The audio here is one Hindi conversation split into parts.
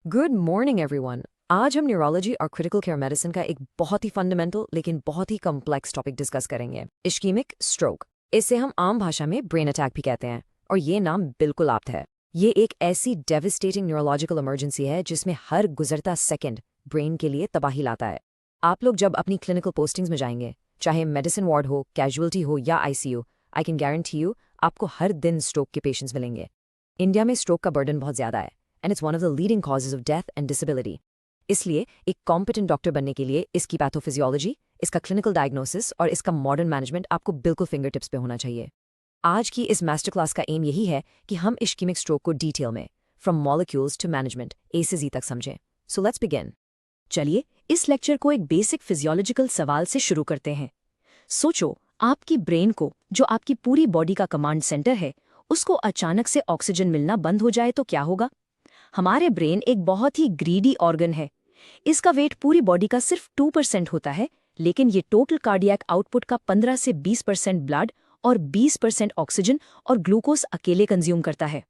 Good morning everyone. आज हम न्यूरोलॉजी और क्रिटिकल केयर मेडिसिन का एक बहुत ही फंडामेंटल लेकिन बहुत ही कॉम्प्लेक्स टॉपिक डिस्कस करेंगे, इश्कीमिक स्ट्रोक। इसे हम आम भाषा में ब्रेन अटैक भी कहते हैं और ये नाम बिल्कुल आप्त है। ये एक ऐसी डेविस्टेटिंग न्यूरोलॉजिकल इमरजेंसी है जिसमें हर गुजरता सेकंड ब्रेन के लिए तबाही लाता है। आप लोग जब अपनी क्लिनिकल पोस्टिंग्स में जाएंगे, चाहे मेडिसिन वार्ड हो, कैजुअलिटी हो या ICU, I can guarantee you आपको हर दिन स्ट्रोक के पेशेंट्स मिलेंगे। इंडिया में स्ट्रोक का बर्डन बहुत ज़्यादा है and it's one of the leading causes of death and disability. इसलिए एक कॉम्पिटेंट डॉक्टर बनने के लिए इसकी पैथोफिजियोलॉजी, इसका क्लिनिकल डायग्नोसिस और इसका मॉडर्न मैनेजमेंट आपको बिल्कुल फिंगर टिप्स पे होना चाहिए। आज की इस मास्टर क्लास का एम यही है कि हम इश्कीमिक स्ट्रोक को डिटेल में फ्रॉम मॉलिक्यूल्स टू मैनेजमेंट ए से जी तक समझें। So let's begin. चलिए इस लेक्चर को एक बेसिक फिजियोलॉजिकल सवाल से शुरू करते हैं। सोचो, आपकी ब्रेन को, जो आपकी पूरी बॉडी का कमांड सेंटर है, उसको अचानक से ऑक्सीजन मिलना बंद हो जाए तो क्या होगा? हमारे ब्रेन एक बहुत ही ग्रीडी ऑर्गन है। इसका वेट पूरी बॉडी का सिर्फ 2% होता है, लेकिन ये टोटल कार्डियक आउटपुट का 15 से 20% ब्लड और 20% ऑक्सीजन और ग्लूकोज अकेले कंज्यूम करता है।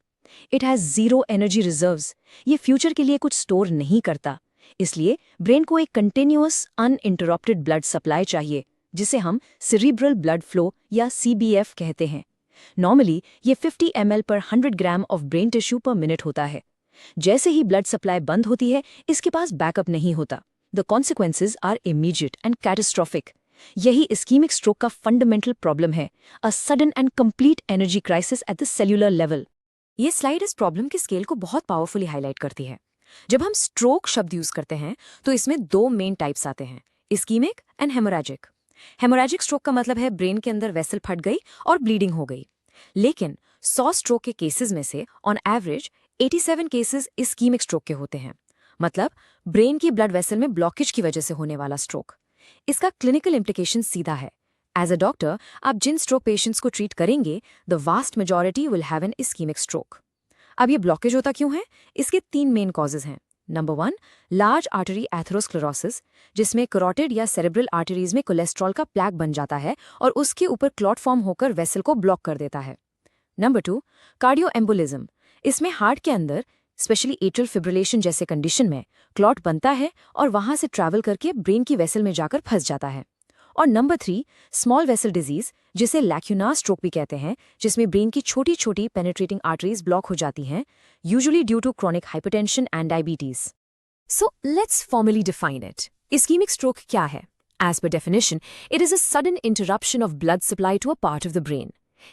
It has zero energy reserves. ये फ्यूचर के लिए कुछ स्टोर नहीं करता। इसलिए ब्रेन को एक कंटिन्यूअस अनइंटरप्टेड ब्लड सप्लाई चाहिए, जिसे हम सेरिब्रल ब्लड फ्लो या सीबीएफ कहते हैं। नॉर्मली ये 50 ml पर 100 ग्राम ऑफ ब्रेन टिश्यू पर मिनट होता है। जैसे ही ब्लड सप्लाई बंद होती है, इसके पास बैकअप नहीं होता। The consequences are immediate and catastrophic. यही इस्कीमिक स्ट्रोक का फंडामेंटल प्रॉब्लम है, a sudden and complete energy crisis at the cellular level. ये स्लाइड इस प्रॉब्लम के स्केल को बहुत पावरफुली हाईलाइट करती है। जब हम स्ट्रोक शब्द यूज करते हैं तो इसमें दो मेन टाइप्स आते हैं, ischaemic and haemorrhagic. Haemorrhagic stroke का मतलब है ब्रेन के अंदर वेसल फट गई और ब्लीडिंग हो गई। लेकिन 100 स्ट्रोक के केसेस में से on average 87 cases ischaemic stroke के होते हैं, मतलब ब्रेन की ब्लड वेसल में ब्लॉकेज की वजह से होने वाला स्ट्रोक। इसका क्लिनिकल इम्प्लीकेशन सीधा है। एज अ डॉक्टर आप जिन स्ट्रोक पेशेंट्स को ट्रीट करेंगे, the vast majority will have an ischaemic stroke. अब ये ब्लॉकेज होता क्यों है? इसके 3 मेन कॉजेज हैं। नंबर 1, लार्ज आर्टरी एथेरोस्क्लेरोसिस, जिसमें करोटिड या सेरेब्रल आर्टरीज में कोलेस्ट्रॉल का प्लैक बन जाता है और उसके ऊपर क्लॉट फॉर्म होकर वेसल को ब्लॉक कर देता है। Number 2, cardio embolism. इसमें हार्ट के अंदर, स्पेशली एट्रियल फिब्रिलेशन जैसे कंडीशन में, क्लॉट बनता है और वहां से ट्रैवल करके ब्रेन की वेसल में जाकर फंस जाता है। और नंबर 3, स्मॉल वेसल डिजीज, जिसे लैक्यूनार स्ट्रोक भी कहते हैं, जिसमें ब्रेन की छोटी छोटी पेनिट्रेटिंग आर्टरीज ब्लॉक हो जाती हैं, usually due to chronic hypertension and diabetes. So let's formally define it. Ischaemic stroke क्या है? As per definition, it is a sudden interruption of blood supply to a part of the brain.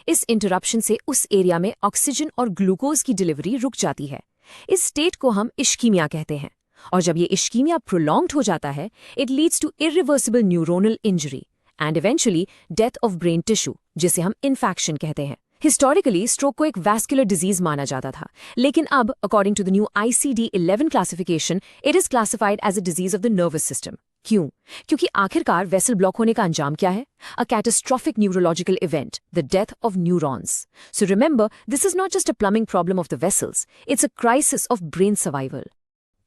इस इंटरप्शन से उस एरिया में ऑक्सीजन और ग्लूकोज की डिलीवरी रुक जाती है। इस स्टेट को हम इश्कीमिया कहते हैं। और जब ये इश्कीमिया प्रोलॉन्ग्ड हो जाता है, it leads to irreversible neuronal injury and eventually death of brain tissue, जिसे हम इन्फेक्शन कहते हैं। हिस्टोरिकली स्ट्रोक को एक वैस्कुलर डिजीज माना जाता था, लेकिन अब according to the new ICD-11 classification, it is classified as a disease of the nervous system. क्यों? क्योंकि आखिरकार वेसल ब्लॉक होने का अंजाम क्या है? A catastrophic neurological event, the death of neurons. So remember, this is not just a plumbing problem of the vessels, it's a crisis of brain survival.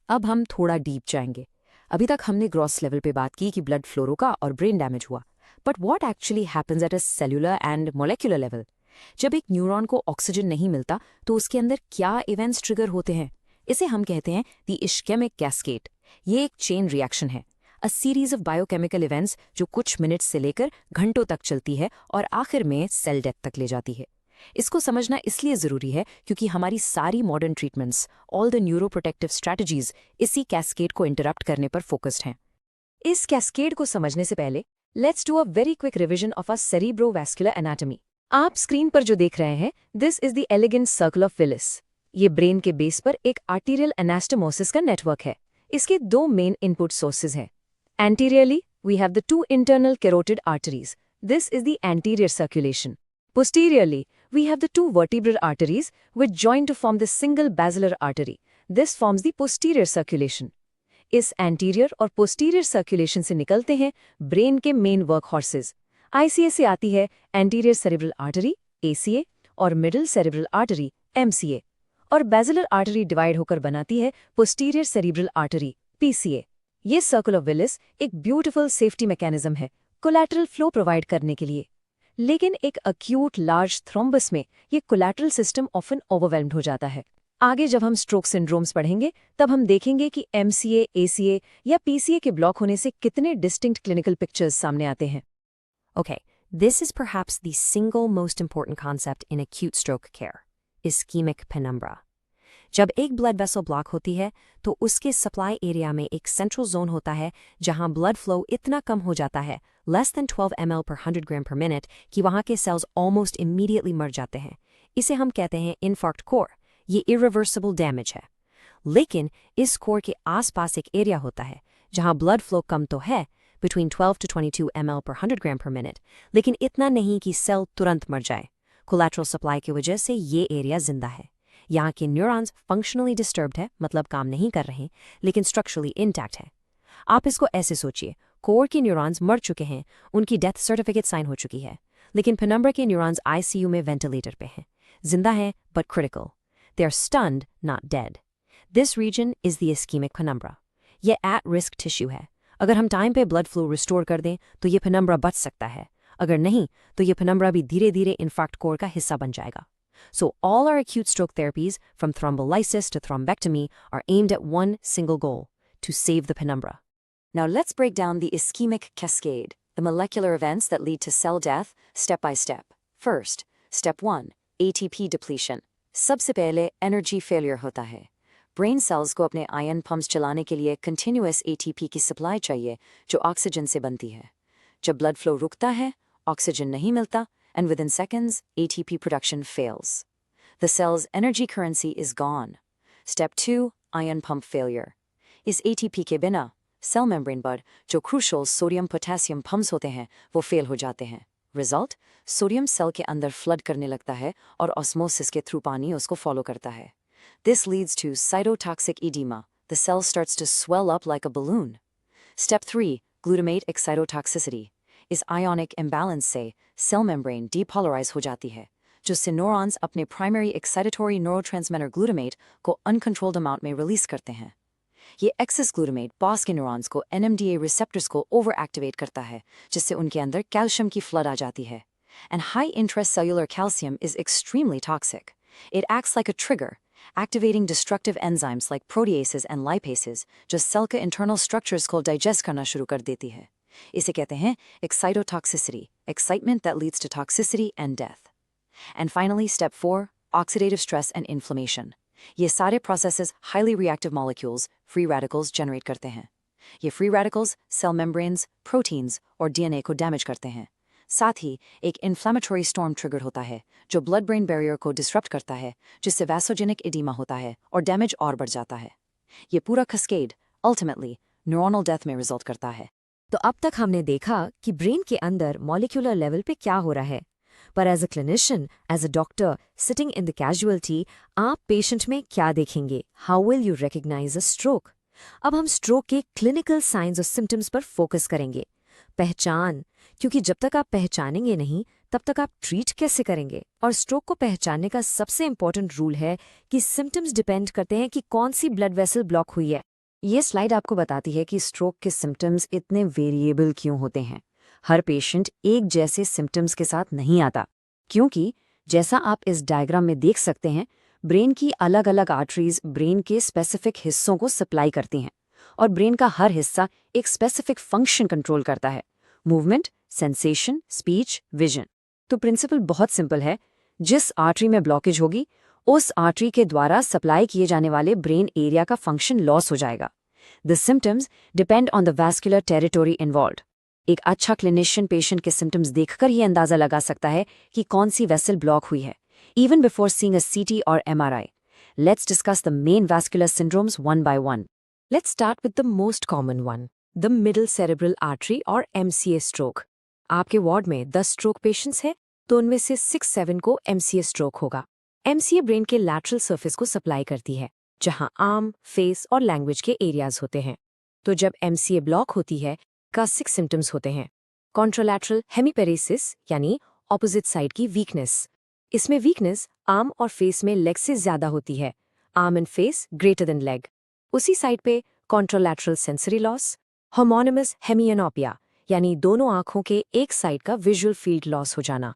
अब हम थोड़ा डीप जाएंगे। अभी तक हमने ग्रॉस लेवल पे बात की कि ब्लड फ्लो रुका और ब्रेन डैमेज हुआ, but what actually happens at a cellular and molecular level? जब एक न्यूरॉन को ऑक्सीजन नहीं मिलता तो उसके अंदर क्या इवेंट्स ट्रिगर होते हैं? इसे हम कहते हैं द इश्केमिक कैस्केड। ये एक चेन रिएक्शन है, a series of biochemical events जो कुछ मिनट्स से लेकर घंटों तक चलती है और आखिर में सेल डेथ तक ले जाती है। इसको समझना इसलिए जरूरी है क्योंकि हमारी सारी modern treatments, all the neuroprotective strategies इसी कैस्केड को इंटरप्ट करने पर फोकस्ड हैं। इस कैस्केड को समझने से पहले let's do a very quick revision of a cerebrovascular anatomy. आप स्क्रीन पर जो देख रहे हैं, this is the elegant circle of Willis. ये ब्रेन के बेस पर एक आर्टीरियल एनास्टोमोसिस का नेटवर्क है। इसके 2 मेन इनपुट सोर्सेज हैं। Anteriorly, we have the 2 internal carotid arteries. This is the anterior circulation. Posteriorly, we have the 2 vertebral arteries which join to form the single basilar artery. This forms the posterior circulation. इस anterior और posterior circulation से निकलते हैं ब्रेन के मेन वर्क हॉर्सेज। ICA से आती है anterior cerebral artery ACA और middle cerebral artery MCA, और basilar artery डिवाइड होकर बनाती है posterior cerebral artery PCA। ये सर्कल ऑफ विलिस एक ब्यूटीफुल सेफ्टी मैकेनिज्म है कोलैटरल फ्लो प्रोवाइड करने के लिए। लेकिन एक अक्यूट लार्ज थ्रोम्बस में ये कोलैटरल सिस्टम ऑफन ओवरवेल्म्ड हो जाता है। आगे जब हम स्ट्रोक सिंड्रोम्स पढ़ेंगे तब हम देखेंगे कि MCA, ACA या PCA के ब्लॉक होने से कितने डिस्टिंक्ट क्लिनिकल पिक्चर्स सामने आते हैं। Okay, this is perhaps the single most important concept in acute stroke care, ischemic penumbra. जब एक ब्लड वेसल ब्लॉक होती है तो उसके सप्लाई एरिया में एक सेंट्रल जोन होता है जहां ब्लड फ्लो इतना कम हो जाता है, less than 12 ml per 100 gram per minute, कि वहां के सेल्स ऑलमोस्ट इमीडिएटली मर जाते हैं। इसे हम कहते हैं इन्फार्क्ट कोर। ये इरिवर्सिबल डैमेज है। लेकिन इस कोर के आसपास एक एरिया होता है जहां ब्लड फ्लो कम तो है, between 12 to 22 ml per 100 gram per minute, लेकिन इतना नहीं कि सेल तुरंत मर जाए। कोलैटरल सप्लाई की वजह से ये एरिया जिंदा है। यहाँ के न्यूरॉन्स फंक्शनली डिस्टर्ब्ड है, मतलब काम नहीं कर रहे, लेकिन स्ट्रक्चरली इंटैक्ट है। आप इसको ऐसे सोचिए, कोर के न्यूरॉन्स मर चुके हैं, उनकी डेथ सर्टिफिकेट साइन हो चुकी है, लेकिन पेनम्ब्रा के न्यूरॉन्स ICU में वेंटिलेटर पे हैं, जिंदा हैं but critical. They are stunned, not dead. This region is the ischaemic penumbra. ये एट रिस्क टिश्यू है। अगर हम टाइम पे ब्लड फ्लो रिस्टोर कर दें तो ये पेनम्ब्रा बच सकता है, अगर नहीं तो ये पेनम्ब्रा भी धीरे धीरे इन्फार्क्ट कोर का हिस्सा बन जाएगा। So all our acute stroke therapies, from thrombolysis to thrombectomy, are aimed at one single goal: to save the penumbra. Now let's break down the ischemic cascade, the molecular events that lead to cell death, step by step. First, step 1, ATP depletion. सबसे पहले energy failure होता है। ब्रेन सेल्स को अपने आयन पंप्स चलाने के लिए कंटिन्यूअस ATP की सप्लाई चाहिए जो ऑक्सीजन से बनती है। जब ब्लड फ्लो रुकता है, ऑक्सीजन नहीं मिलता, and within seconds, ATP production fails. The cell's energy currency is gone. Step 2, ion pump failure. इस ATP के बिना सेल मेम्ब्रेन पर जो क्रूशल सोडियम पोटेशियम पंप्स होते हैं वो फेल हो जाते हैं। रिजल्ट, सोडियम सेल के अंदर फ्लड करने लगता है और ऑस्मोसिस के थ्रू पानी उसको फॉलो करता है। This leads to cytotoxic edema. The cell starts to swell up like a balloon. Step 3, glutamate excitotoxicity. इस आयोनिक इम्बैलेंस से सेल मेम्ब्रेन डीपोलराइज हो जाती है, जिससे न्यूरॉन्स अपने प्राइमरी एक्साइटेटरी न्यूरोट्रांसमीटर ग्लूटामेट को अनकंट्रोल्ड अमाउंट में रिलीज करते हैं। ये एक्सेस ग्लूटामेट बॉस के न्यूरॉन्स को NMDA रिसेप्टर्स को ओवर एक्टिवेट करता है, जिससे उनके अंदर कैल्शियम की फ्लड आ जाती है। And high intracellular calcium is extremely toxic. It acts like a trigger, activating destructive enzymes like proteases and lipases, जो सेल के इंटरनल स्ट्रक्चर्स को डाइजेस्ट करना शुरू कर देती है। इसे कहते हैं excitotoxicity, excitement that leads to toxicity and death. And finally, step 4, oxidative stress and inflammation. ये सारे processes highly reactive molecules, free radicals, generate करते हैं। ये free radicals cell membranes, proteins और DNA को damage करते हैं। साथ ही एक inflammatory storm trigger होता है जो blood brain barrier को disrupt करता है, जिससे vasogenic edema होता है और damage और बढ़ जाता है। ये पूरा cascade ultimately neuronal death में result करता है। तो अब तक हमने देखा कि ब्रेन के अंदर मॉलिक्यूलर लेवल पे क्या हो रहा है, पर as a clinician, as a doctor sitting in the casualty, आप पेशेंट में क्या देखेंगे? How will you recognise a stroke? अब हम स्ट्रोक के क्लिनिकल साइंस और सिम्टम्स पर फोकस करेंगे। पहचान, क्योंकि जब तक आप पहचानेंगे नहीं तब तक आप ट्रीट कैसे करेंगे? और स्ट्रोक को पहचानने का सबसे इंपॉर्टेंट रूल है कि सिम्टम्स डिपेंड करते हैं कि कौन सी ब्लड वेसल ब्लॉक हुई है। ये स्लाइड आपको बताती है कि स्ट्रोक के सिम्टम्स इतने वेरिएबल क्यों होते हैं। हर पेशेंट एक जैसे सिम्टम्स के साथ नहीं आता, क्योंकि जैसा आप इस डायग्राम में देख सकते हैं, ब्रेन की अलग अलग आर्टरीज ब्रेन के स्पेसिफिक हिस्सों को सप्लाई करती हैं और ब्रेन का हर हिस्सा एक स्पेसिफिक फंक्शन कंट्रोल करता है: मूवमेंट, सेंसेशन, स्पीच, विजन। तो प्रिंसिपल बहुत सिंपल है, जिस आर्टरी में ब्लॉकेज होगी उस आर्टरी के द्वारा सप्लाई किए जाने वाले ब्रेन एरिया का फंक्शन लॉस हो जाएगा। The symptoms depend on the vascular territory involved. एक अच्छा क्लिनिशियन पेशेंट के सिम्टम्स देखकर ही अंदाजा लगा सकता है कि कौन सी वेसल ब्लॉक हुई है, even before seeing a CT or MRI. Let's discuss the main vascular syndromes one by one. Let's start with the most common one, the middle cerebral artery or MCA stroke. आपके वार्ड में 10 स्ट्रोक पेशेंट्स हैं तो उनमें से 6-7 को MCA स्ट्रोक होगा। MCA ब्रेन के लैटरल सरफेस को सप्लाई करती है, जहां आर्म, फेस और लैंग्वेज के एरियाज होते हैं। तो जब MCA ब्लॉक होती है, का 6 सिम्टम्स होते हैं। कॉन्ट्रालैटरल हेमीपेरेसिस यानी ऑपोजिट साइड की वीकनेस। इसमें वीकनेस आर्म और फेस में लेग से ज्यादा होती है, arm and face greater than leg. उसी साइड पे कॉन्ट्रालैटरल सेंसरी लॉस, होमोनिमस हेमियोनोपिया यानी दोनों आंखों के एक साइड का विजुअल फील्ड लॉस हो जाना।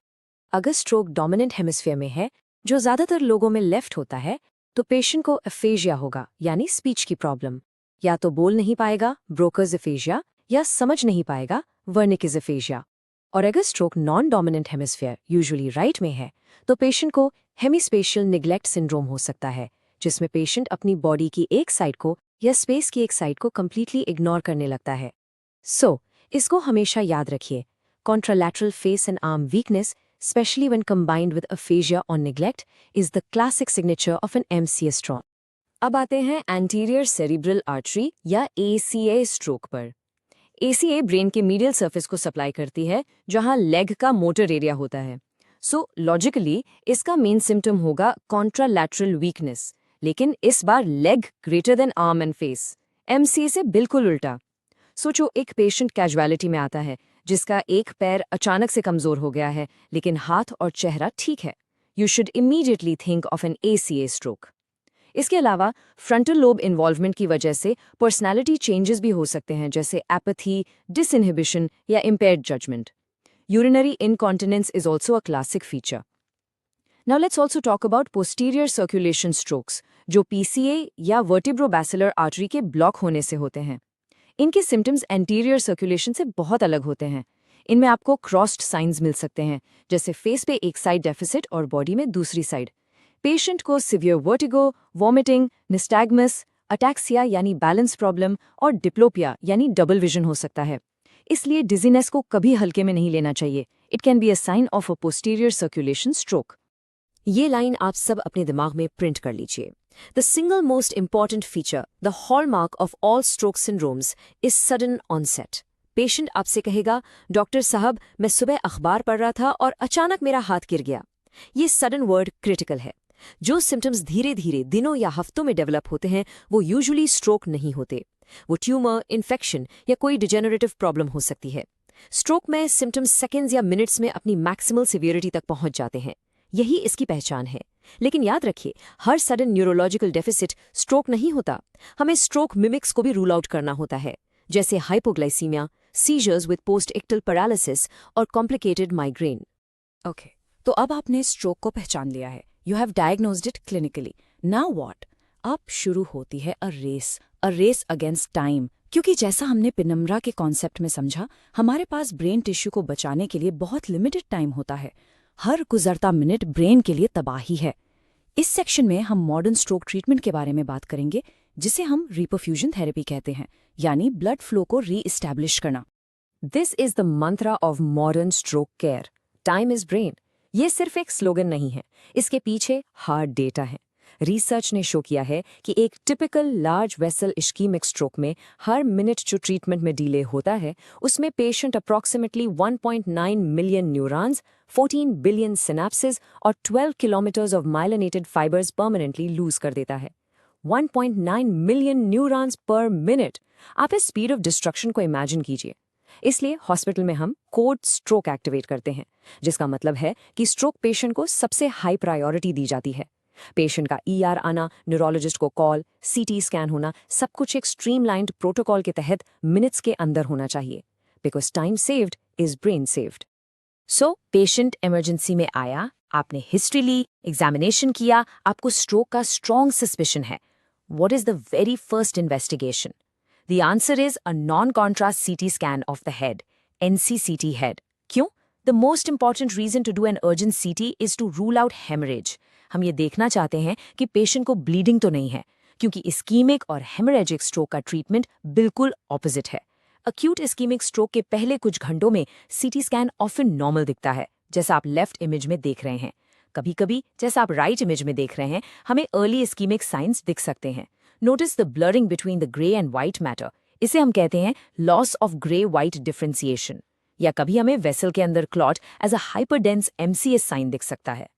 अगर स्ट्रोक डोमिनेंट हेमिस्फीयर में है, जो ज्यादातर लोगों में लेफ्ट होता है, तो पेशेंट को एफेजिया होगा, यानी स्पीच की प्रॉब्लम। या तो बोल नहीं पाएगा, ब्रोकर्स एफेजिया, या समझ नहीं पाएगा, वर्निकिस एफेजिया। और अगर stroke non dominant hemisphere usually right में है, तो पेशेंट को हेमिस्पेशियल निग्लेक्ट सिंड्रोम हो सकता है, जिसमें पेशेंट अपनी बॉडी की एक साइड को या स्पेस की एक साइड को कंप्लीटली इग्नोर करने लगता है। इसको हमेशा याद रखिए, contralateral face and arm weakness, especially when combined with aphasia or neglect, is the classic signature of an MCS stroke. अब आते हैं एंटीरियर सेरिब्रल आर्टरी या ACA स्ट्रोक पर। ACA ब्रेन के मीडियल सरफेस को सप्लाई करती है, जहां लेग का मोटर एरिया होता है। लॉजिकली इसका मेन सिम्टम होगा कॉन्ट्रालैटरल वीकनेस, लेकिन इस बार leg greater than arm and face. MCA से बिल्कुल उल्टा। सोचो, एक पेशेंट कैजुअलिटी में आता है जिसका एक पैर अचानक से कमजोर हो गया है, लेकिन हाथ और चेहरा ठीक है। You should immediately think of an ACA stroke. इसके अलावा फ्रंटल लोब इन्वॉल्वमेंट की वजह से पर्सनैलिटी चेंजेस भी हो सकते हैं, जैसे एपैथी, डिसइनहिबिशन या impaired judgement. Urinary incontinence is also a classic feature. Now let's also talk about posterior circulation strokes, जो PCA या वर्टिब्रोबैसिलर आर्टरी के ब्लॉक होने से होते हैं। इनके सिम्टम्स एंटीरियर सर्कुलेशन से बहुत अलग होते हैं। इनमें आपको क्रॉस्ड साइंस मिल सकते हैं, जैसे फेस पे एक साइड डेफिसिट और बॉडी में दूसरी साइड। पेशेंट को severe vertigo, vomiting, nystagmus, ataxia यानी बैलेंस प्रॉब्लम और डिप्लोपिया यानी डबल विजन हो सकता है। इसलिए डिजीनेस को कभी हल्के में नहीं लेना चाहिए। It can be a sign of a posterior circulation stroke. ये लाइन आप सब अपने दिमाग में प्रिंट कर लीजिए। The single most important feature, the hallmark of all stroke syndromes, is sudden onset. Patient आपसे कहेगा, डॉक्टर साहब मैं सुबह अखबार पढ़ रहा था और अचानक मेरा हाथ गिर गया। ये सडन वर्ड क्रिटिकल है। जो सिम्टम्स धीरे धीरे दिनों या हफ्तों में डेवलप होते हैं, वो यूजुअली स्ट्रोक नहीं होते। वो ट्यूमर, इन्फेक्शन या कोई डिजेनरेटिव प्रॉब्लम हो सकती है। स्ट्रोक में सिम्टम्स सेकेंड्स या मिनट्स में अपनी मैक्सिमल सिवियरिटी तक पहुंच जाते हैं। यही इसकी पहचान है। लेकिन याद रखिए, हर सडन न्यूरोलॉजिकल डेफिसिट स्ट्रोक नहीं होता। हमें स्ट्रोक मिमिक्स को भी रूल आउट करना होता है, जैसे hypoglycaemia, seizures with post ictal paralysis और कॉम्प्लिकेटेड माइग्रेन। ओके, तो अब आपने स्ट्रोक को पहचान लिया है। You have diagnosed it clinically. Now what? अब शुरू होती है अ रेस अगेंस्ट टाइम। क्योंकि जैसा हमने पेनम्ब्रा के कॉन्सेप्ट में समझा, हमारे पास ब्रेन टिश्यू को बचाने के लिए बहुत लिमिटेड टाइम होता है। हर गुजरता मिनट ब्रेन के लिए तबाही है। इस सेक्शन में हम मॉडर्न स्ट्रोक ट्रीटमेंट के बारे में बात करेंगे, जिसे हम रिपरफ्यूजन थेरेपी कहते हैं, यानी ब्लड फ्लो को री-इस्टैब्लिश करना। This is the mantra of modern stroke care. Time is brain. ये सिर्फ एक स्लोगन नहीं है, इसके पीछे हार्ड डेटा है। रिसर्च ने शो किया है कि एक typical large vessel ischaemic stroke में हर मिनट जो ट्रीटमेंट में डिले होता है, उसमें patient approximately 1.9 million neurons, 14 billion synapses और 12 kilometres of myelinated fibres permanently lose कर देता है। 1.9 मिलियन न्यूरॉन्स पर मिनट। आप इस स्पीड ऑफ डिस्ट्रक्शन को इमेजिन कीजिए। इसलिए हॉस्पिटल में हम कोड स्ट्रोक एक्टिवेट करते हैं, जिसका मतलब है कि स्ट्रोक पेशेंट को सबसे हाई प्रायोरिटी दी जाती है। पेशेंट का ER आना, न्यूरोलॉजिस्ट को कॉल, CT स्कैन होना, सब कुछ एक स्ट्रीमलाइंड प्रोटोकॉल के तहत मिनट्स के अंदर होना चाहिए, because time saved is brain saved. Patient emergency में आया, आपने हिस्ट्री ली, एग्जामिनेशन किया, आपको स्ट्रोक का स्ट्रॉन्ग सस्पिशन है। What is the very first investigation? The answer is a non contrast CT scan of the head, NCCT head. क्यों? The most important reason to do an urgent CT is to rule out haemorrhage. हम ये देखना चाहते हैं कि पेशेंट को ब्लीडिंग तो नहीं है, क्योंकि इस्कीमिक और हेमरेजिक स्ट्रोक का ट्रीटमेंट बिल्कुल ऑपोजिट है। अक्यूट इस्कीमिक स्ट्रोक के पहले कुछ घंटों में CT स्कैन ऑफन नॉर्मल दिखता है, जैसा आप लेफ्ट इमेज में देख रहे हैं। कभी कभी, जैसा आप राइट इमेज में देख रहे हैं, हमें अर्ली इस्कीमिक साइंस दिख सकते हैं। Notice the blurring between the grey and white matter. इसे हम कहते हैं loss of grey white differentiation. या कभी हमें वेसल के अंदर clot as a hyperdense MCS sign दिख सकता है।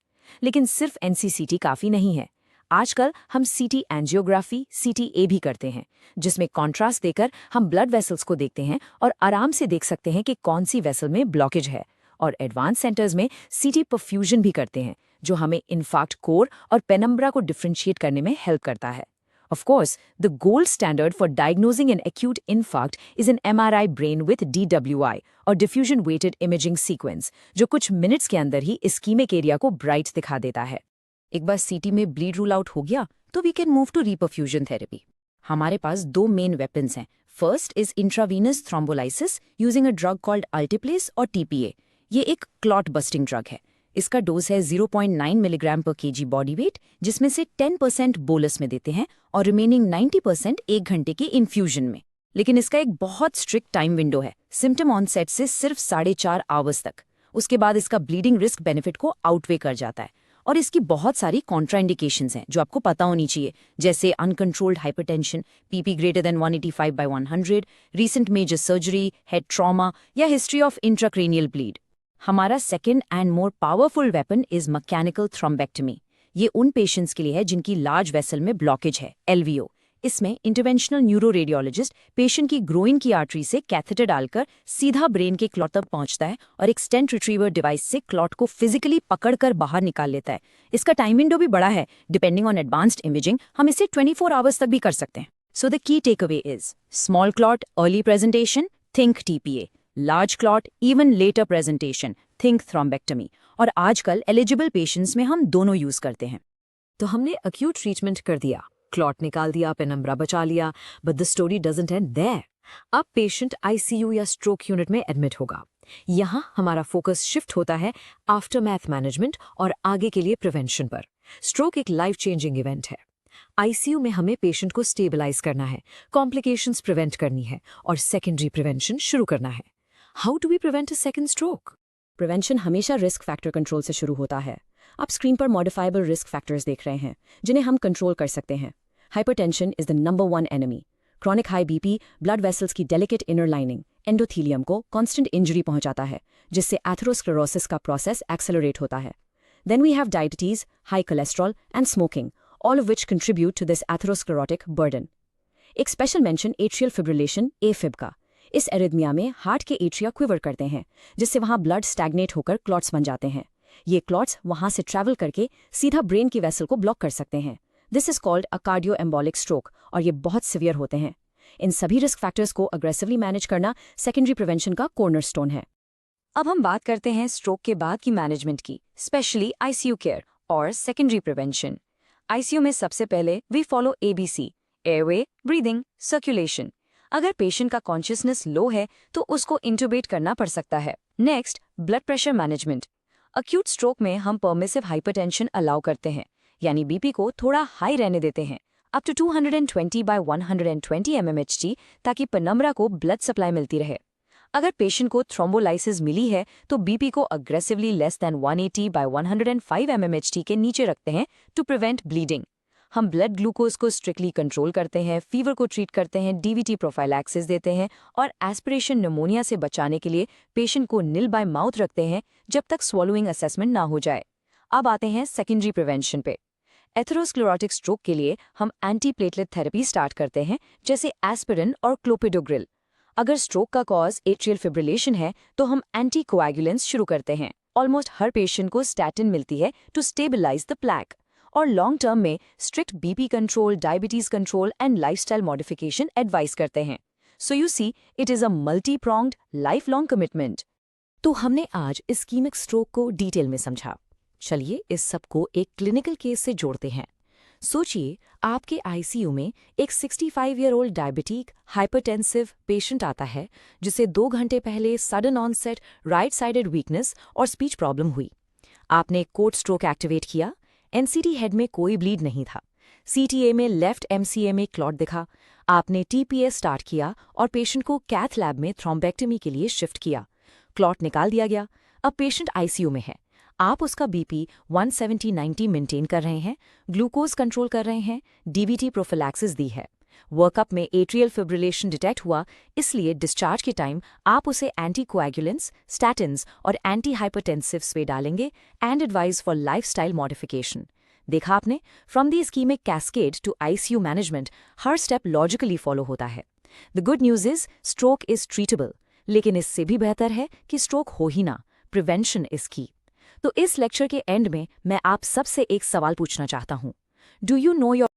लेकिन सिर्फ NCCT काफी नहीं है। आजकल हम CT एंजियोग्राफी, CTA भी करते हैं, जिसमें कॉन्ट्रास्ट देकर हम ब्लड वेसल्स को देखते हैं और आराम से देख सकते हैं कि कौन सी वेसल में ब्लॉकेज है। और एडवांस सेंटर्स में CT परफ्यूजन भी करते हैं, जो हमें इन्फार्क्ट कोर और पेनम्ब्रा को डिफरेंशिएट करने में हेल्प करता है। Of course, the gold standard for diagnosing an acute infarct is an MRI brain with DWI or diffusion weighted imaging sequence, जो कुछ मिनट्स के अंदर ही इस्कीमिक एरिया को ब्राइट दिखा देता है। एक बार सीटी में ब्लीड रूल आउट हो गया तो we can move to reperfusion therapy. हमारे पास दो मेन वेपन्स हैं। First is intravenous thrombolysis using a drug called alteplase और टीपीए। ये एक क्लॉट बस्टिंग ड्रग है। इसका डोज है 0.9 मिलीग्राम पर केजी बॉडी वेट, जिसमें से 10% बोलस में देते हैं और रिमेनिंग 90% 1 घंटे की इन्फ्यूजन में। लेकिन इसका एक बहुत स्ट्रिक्ट टाइम विंडो है, सिम्टम ऑनसेट से सिर्फ 4.5 आवर्स तक। उसके बाद इसका ब्लीडिंग रिस्क बेनिफिट को आउटवे कर जाता है। और इसकी बहुत सारी कॉन्ट्राइंडिकेशंस हैं जो आपको पता होनी चाहिए, जैसे uncontrolled hypertension, BP greater than 185/100, recent major surgery, head trauma या हिस्ट्री ऑफ इंट्राक्रेनियल ब्लीड। हमारा second and more powerful weapon is mechanical thrombectomy. ये उन पेशेंट्स के लिए है जिनकी लार्ज वेसल में ब्लॉकेज है, एलवीओ। इसमें इंटरवेंशनल न्यूरो रेडियोलॉजिस्ट पेशेंट की ग्रोइन की आर्टरी से कैथेटर डालकर सीधा ब्रेन के क्लॉट तक पहुंचता है और एक स्टेंट रिट्रीवर डिवाइस से क्लॉट को फिजिकली पकड़कर बाहर निकाल लेता है। इसका टाइम विंडो भी बड़ा है। डिपेंडिंग ऑन एडवांस्ड इमेजिंग हम इसे 24 आवर्स तक भी कर सकते हैं। So the key takeaway is small clot early presentation, think TPA. Large clot even later presentation, think thrombectomy. और आजकल एलिजिबल पेशेंट्स में हम दोनों यूज करते हैं। तो हमने अक्यूट ट्रीटमेंट कर दिया, क्लॉट निकाल दिया, पेनम्ब्रा बचा लिया, but the story doesn't end there. अब पेशेंट आईसीयू या स्ट्रोक यूनिट में एडमिट होगा। यहाँ हमारा फोकस शिफ्ट होता है आफ्टरमैथ मैनेजमेंट और आगे के लिए प्रिवेंशन पर। स्ट्रोक एक लाइफ चेंजिंग इवेंट है। आईसीयू में हमें पेशेंट को स्टेबलाइज करना है, कॉम्प्लिकेशंस प्रिवेंट करनी है और सेकेंडरी प्रिवेंशन शुरू करना है। How do we prevent a second stroke? Prevention हमेशा रिस्क फैक्टर कंट्रोल से शुरू होता है। आप स्क्रीन पर मॉडिफाइबल रिस्क फैक्टर्स देख रहे हैं जिन्हें हम कंट्रोल कर सकते हैं। Hypertension is the number 1 enemy. Chronic high BP blood vessels की डेलिकेट इनर लाइनिंग एंडोथीलियम को कांस्टेंट इंजरी पहुंचाता है, जिससे एथेरोस्क्लेरोसिस का प्रोसेस एक्सेलरेट होता है। Then we have diabetes, high cholesterol and smoking, all of which contribute to this atherosclerotic burden. एक special mention atrial fibrillation, AFib का। इस एरिथमिया में हार्ट के एट्रिया क्विवर करते हैं, जिससे वहां ब्लड स्टैग्नेट होकर क्लॉट्स बन जाते हैं। ये क्लॉट्स वहां से ट्रैवल करके सीधा ब्रेन की वेसल को ब्लॉक कर सकते हैं। This is called a कार्डियो-एम्बोलिक stroke और ये बहुत सिवियर होते हैं। इन सभी रिस्क फैक्टर्स को अग्रेसिवली मैनेज करना सेकेंडरी प्रिवेंशन का कॉर्नरस्टोन है। अब हम बात करते हैं स्ट्रोक के बाद की मैनेजमेंट की, स्पेशली आईसीयू केयर और सेकेंडरी प्रिवेंशन। आईसीयू में सबसे पहले we follow ABC, airway, breathing, circulation. अगर पेशेंट का कॉन्शियसनेस लो है तो उसको इंटुबेट करना पड़ सकता है। Next, blood pressure management. Acute stroke में हम परमिसिव हाइपरटेंशन अलाउ करते हैं, यानी बीपी को थोड़ा हाई रहने देते हैं, अप टू 220/120 mmHg, ताकि पेनम्ब्रा को ब्लड सप्लाई मिलती रहे। अगर पेशेंट को थ्रोम्बोलाइसिस मिली है तो बीपी को अग्रेसिवली लेस देन 180/105 mmHg के नीचे रखते हैं टू प्रिवेंट ब्लीडिंग। हम ब्लड ग्लूकोज को स्ट्रिक्टली कंट्रोल करते हैं, फीवर को ट्रीट करते हैं, डीवीटी प्रोफाइलैक्सिस देते हैं और एस्पिरेशन निमोनिया से बचाने के लिए पेशेंट को निल बाय माउथ रखते हैं जब तक स्वॉलोइंग असेसमेंट ना हो जाए। अब आते हैं सेकेंडरी प्रिवेंशन पे। एथेरोस्क्लेरोटिक स्ट्रोक के लिए हम एंटीप्लेटलेट थेरेपी स्टार्ट करते हैं, जैसे एस्पिरिन और क्लोपिडोग्रिल। अगर स्ट्रोक का कॉज एट्रियल फिब्रिलेशन है तो हम एंटीकोएगुलेंट्स शुरू करते हैं। ऑलमोस्ट हर पेशेंट को स्टैटिन मिलती है टू स्टेबलाइज द प्लैक। और लॉन्ग टर्म में strict BP control, diabetes control and lifestyle modification advice करते हैं। So you see, it is a multi pronged life long commitment. तो हमने आज इस्कीमिक स्ट्रोक को डिटेल में समझा। चलिए इस सबको एक क्लिनिकल केस से जोड़ते हैं। सोचिए आपके आईसीयू में एक 65 year old diabetic hypertensive patient आता है, जिसे 2 घंटे पहले sudden onset right sided weakness और स्पीच प्रॉब्लम हुई। आपने कोर्ट स्ट्रोक एक्टिवेट किया, एनसीटी हेड में कोई ब्लीड नहीं था, सीटीए में लेफ्ट एमसीए में क्लॉट दिखा। आपने टीपीए स्टार्ट किया और पेशेंट को कैथ लैब में थ्रोम्बेक्टमी के लिए शिफ्ट किया। क्लॉट निकाल दिया गया। अब पेशेंट आईसीयू में है। आप उसका बीपी 170/90 मेंटेन कर रहे हैं, ग्लूकोज कंट्रोल कर रहे हैं, डीवीटी प्रोफिलैक्सिस दी है। वर्कअप में एट्रियल फिब्रिलेशन डिटेक्ट हुआ, इसलिए डिस्चार्ज के टाइम आप उसे एंटीकोएगुलेंट्स, स्टैटिन्स और एंटी हाइपरटेंसिव्स पे डालेंगे and advise for lifestyle modification. देखा आपने, from the ischaemic cascade to ICU management, हर स्टेप लॉजिकली फॉलो होता है। The good news is stroke is treatable, लेकिन इससे भी बेहतर है कि स्ट्रोक हो ही ना। प्रिवेंशन इज की। तो इस लेक्चर के एंड में मैं आप सबसे एक सवाल पूछना चाहता हूँ। Do you know your